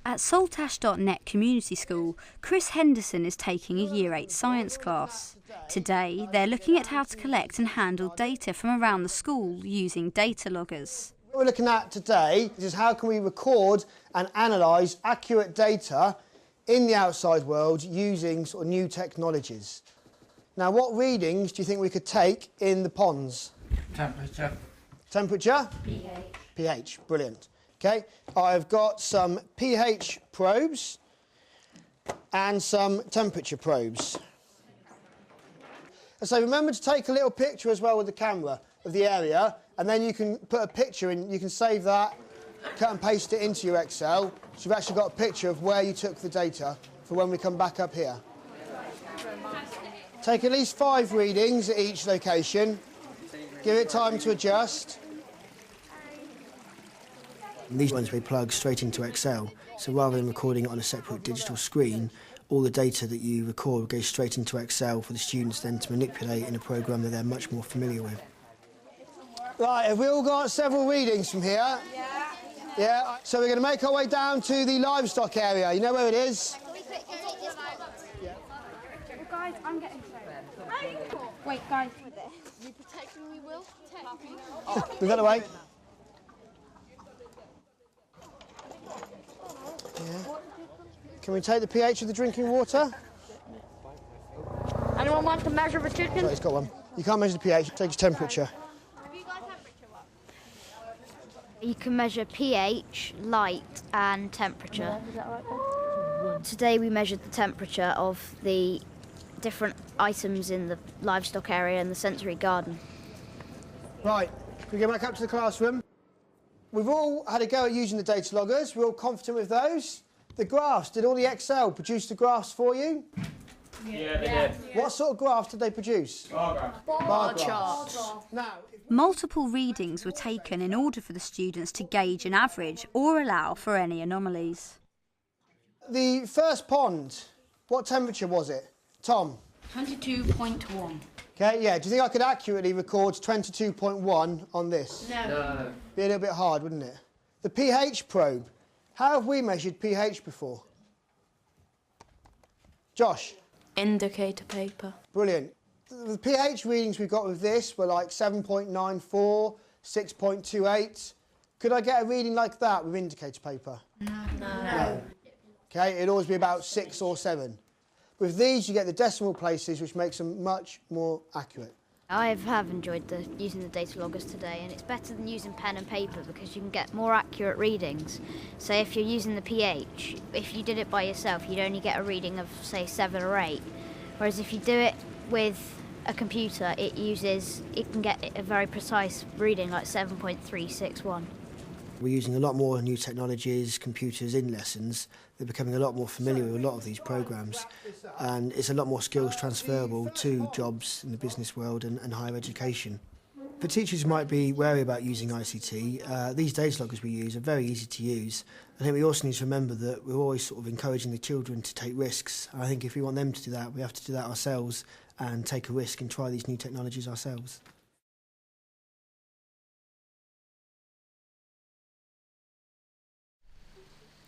At Saltash.net Community School, Chris Henderson is taking a Year 8 science class. Today, they're looking at how to collect and handle data from around the school using data loggers. What we're looking at today is how can we record and analyse accurate data in the outside world using sort of new technologies. Now, what readings do you think we could take in the ponds? Temperature. Temperature? pH. pH, brilliant. Okay, I've got some pH probes and some temperature probes. And so remember to take a little picture as well with the camera of the area, and then you can put a picture in, you can save that, cut and paste it into your Excel, so you've actually got a picture of where you took the data for when we come back up here. Take at least 5 readings at each location, give it time to adjust. And these ones we plug straight into Excel, so rather than recording it on a separate digital screen, all the data that you record goes straight into Excel for the students then to manipulate in a programme that they're much more familiar with. Right, have we all got several readings from here? Yeah. Yeah, so we're going to make our way down to the livestock area. You know where it is? Yeah. Well, guys, I'm getting so. Wait, guys. You protect me, we will protect me. Oh, move that away. Yeah. Can we take the pH of the drinking water? Anyone want to measure the chicken? Sorry, it's got one. You can't measure the pH, take its temperature. Have you got temperature one? You can measure pH, light and temperature. Today we measured the temperature of the different items in the livestock area and the sensory garden. Right, can we go back up to the classroom? We've all had a go at using the data loggers. We're all confident with those. The graphs, did all the Excel produce the graphs for you? Yeah, they did. What sort of graphs did they produce? Bar charts. Now, Multiple readings were taken in order for the students to gauge an average or allow for any anomalies. the first pond, what temperature was it? Tom? 22.1. Okay, yeah. Do you think I could accurately record 22.1 on this? No. Be a little bit hard, wouldn't it? The pH probe. How have we measured pH before? Josh? Indicator paper. Brilliant. The pH readings we got with this were like 7.94, 6.28. Could I get a reading like that with indicator paper? No. Okay, it'd always be about 6 or 7. With these, you get the decimal places, which makes them much more accurate. I have enjoyed using the data loggers today, and it's better than using pen and paper because you can get more accurate readings. So if you're using the pH, if you did it by yourself, you'd only get a reading of, say, 7 or 8. Whereas if you do it with a computer, it can get a very precise reading, like 7.361. We're using a lot more new technologies, computers in lessons. They're becoming a lot more familiar with a lot of these programmes, and it's a lot more skills transferable to jobs in the business world and higher education. For teachers who might be wary about using ICT, these data loggers we use are very easy to use. I think we also need to remember that we're always sort of encouraging the children to take risks. And I think if we want them to do that, we have to do that ourselves and take a risk and try these new technologies ourselves.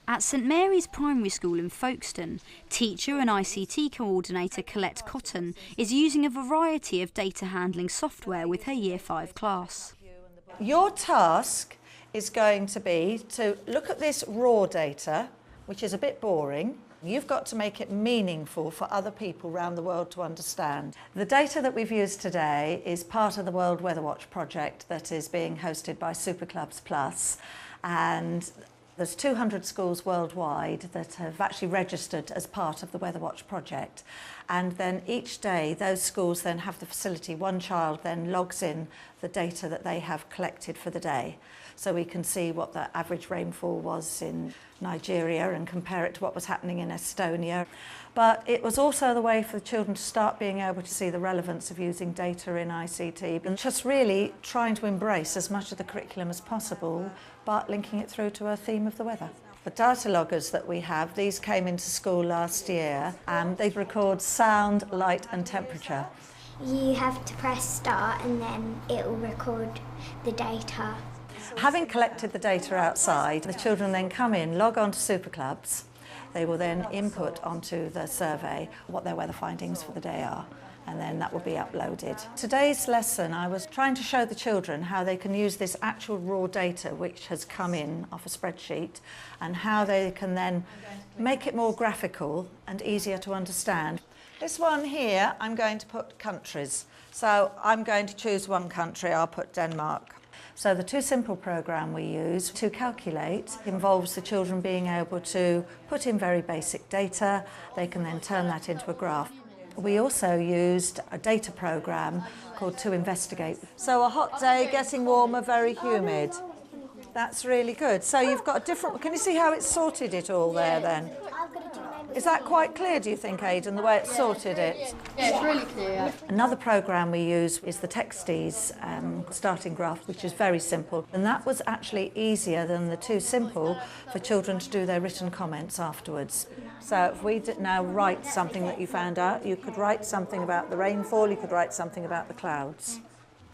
At St Mary's Primary School in Folkestone, teacher and ICT coordinator Colette Cotton is using a variety of data handling software with her Year 5 class. Your task is going to be to look at this raw data, which is a bit boring. You've got to make it meaningful for other people around the world to understand. The data that we've used today is part of the World Weather Watch project that is being hosted by Superclubs Plus, and there's 200 schools worldwide that have actually registered as part of the Weather Watch project. And then each day, those schools then have the facility, one child then logs in the data that they have collected for the day. So we can see what the average rainfall was in Nigeria and compare it to what was happening in Estonia. But it was also the way for the children to start being able to see the relevance of using data in ICT and just really trying to embrace as much of the curriculum as possible, but linking it through to a theme of the weather. The data loggers that we have, these came into school last year, and they record sound, light and temperature. You have to press start and then it will record the data. Having collected the data outside, the children then come in, log on to super clubs. They will then input onto the survey what their weather findings for the day are, and then that will be uploaded. Today's lesson, I was trying to show the children how they can use this actual raw data which has come in off a spreadsheet, and how they can then make it more graphical and easier to understand. This one here, I'm going to put countries. So I'm going to choose one country, I'll put Denmark. So the Too Simple programme we use to calculate involves the children being able to put in very basic data. They can then turn that into a graph. We also used a data programme called To Investigate. So a hot day, getting warmer, very humid. That's really good. So you've got a different, can you see how it's sorted it all there then? Is that quite clear, do you think, Aidan, the way it's sorted it? Yeah, it's really clear. Another programme we use is the Texties starting graph, which is very simple. And that was actually easier than the Too Simple for children to do their written comments afterwards. So if we now write something that you found out, you could write something about the rainfall, you could write something about the clouds.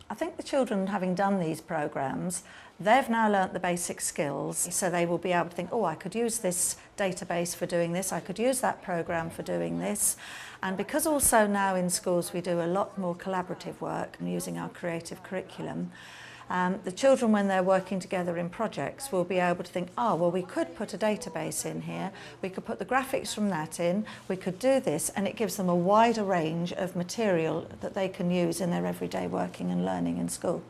I think the children, having done these programmes, they've now learnt the basic skills, so they will be able to think, oh, I could use this database for doing this, I could use that programme for doing this. And because also now in schools we do a lot more collaborative work and using our creative curriculum, the children, when they're working together in projects, will be able to think, oh, well, we could put a database in here, we could put the graphics from that in, we could do this, and it gives them a wider range of material that they can use in their everyday working and learning in school.